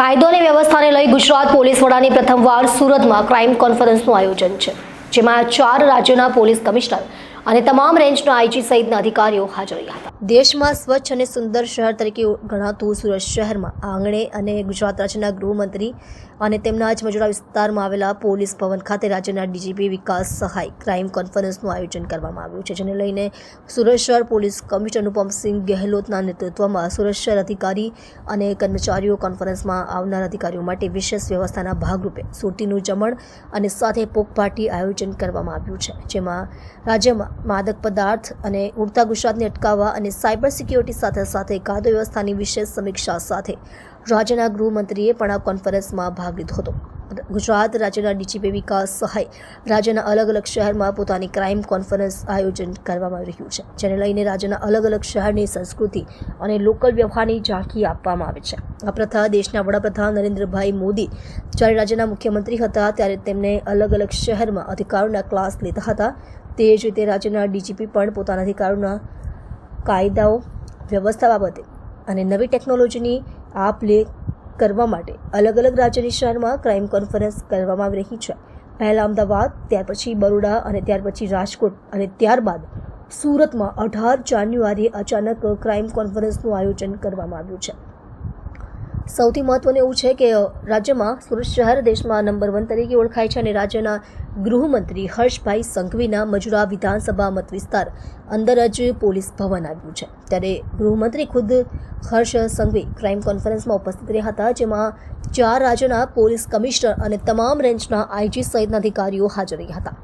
કાયદો અને વ્યવસ્થાને લઈ ગુજરાત પોલીસ વડાની પ્રથમવાર સુરતમાં ક્રાઇમ કોન્ફરન્સનું આયોજન છે, જેમાં 4 રાજ્યોના પોલીસ કમિશનર અને તમામ રેન્જના આઈજી સહિતના અધિકારીઓ હાજર રહ્યા હતા. દેશમાં સ્વચ્છ અને સુંદર શહેર તરીકે ગણાતું સુરત શહેરમાં આંગણે અને ગુજરાત રાજ્યના ગૃહમંત્રી અને તેમના જ મજૂરા વિસ્તારમાં આવેલા પોલીસ ભવન ખાતે રાજ્યના ડીજીપી વિકાસ સહાય ક્રાઇમ કોન્ફરન્સનું આયોજન કરવામાં આવ્યું છે, જેને લઈને સુરત શહેર પોલીસ કમિશનર અનુપમસિંહ ગહેલોતના નેતૃત્વમાં સુરત શહેર અધિકારી અને કર્મચારીઓ કોન્ફરન્સમાં આવનાર અધિકારીઓ માટે વિશેષ વ્યવસ્થાના ભાગરૂપે સુરતીનું જમણ અને સાથે પોક પાર્ટી આયોજન કરવામાં આવ્યું છે, જેમાં રાજ્યમાં માદક પદાર્થ અને ઉડતા ગુજરાતને અટકાવવા અને સાયબર સિક્યોરિટી સાથે સાથે કાયદો વ્યવસ્થાની વિશેષ સમીક્ષા સાથે રાજ્યના ગૃહમંત્રીએ પણ આ કોન્ફરન્સમાં ભાગ લીધો હતો. ગુજરાત રાજ્યના ડીજીપી વિકાસ સહાય રાજ્યના અલગ અલગ શહેરમાં પોતાની ક્રાઇમ કોન્ફરન્સ આયોજન કરવામાં આવી રહ્યું છે, જેને લઈને રાજ્યના અલગ અલગ શહેરની સંસ્કૃતિ અને લોકલ વ્યવહારની ઝાંખી આપવામાં આવે છે. આ પ્રથા દેશના વડાપ્રધાન નરેન્દ્રભાઈ મોદી જ્યારે રાજ્યના મુખ્યમંત્રી હતા ત્યારે તેમને અલગ અલગ શહેરમાં અધિકારોના ક્લાસ લેતા હતા. તે જ રીતે રાજ્યના ડીજીપી પણ પોતાના અધિકારોના કાયદાઓ વ્યવસ્થા બાબતે અને નવી ટેકનોલોજીની આપ લે કરવા માટે અલગ અલગ રાજ્યની શહેરમાં ક્રાઇમ કોન્ફરન્સ કરવામાં આવી રહી છે. પહેલાં અમદાવાદ, ત્યાર પછી બરોડા અને ત્યાર પછી રાજકોટ અને ત્યારબાદ સુરતમાં 18 જાન્યુઆરીએ અચાનક ક્રાઇમ કોન્ફરન્સનું આયોજન કરવામાં આવ્યું છે. સૌથી મહત્વનું એવું છે કે રાજ્યમાં સુરત શહેર દેશમાં નંબર 1 તરીકે ઓળખાય છે અને રાજ્યના ગૃહમંત્રી હર્ષભાઈ સંઘવીના મજૂરા વિધાનસભા મત વિસ્તાર અંદર જ પોલીસ ભવન આવ્યું છે, ત્યારે ગૃહમંત્રી ખુદ હર્ષ સંઘવી ક્રાઇમ કોન્ફરન્સમાં ઉપસ્થિત રહ્યા હતા, જેમાં 4 રાજ્યોના પોલીસ કમિશનર અને તમામ રેન્જના આઈજી સહિતના અધિકારીઓ હાજર રહ્યા હતા.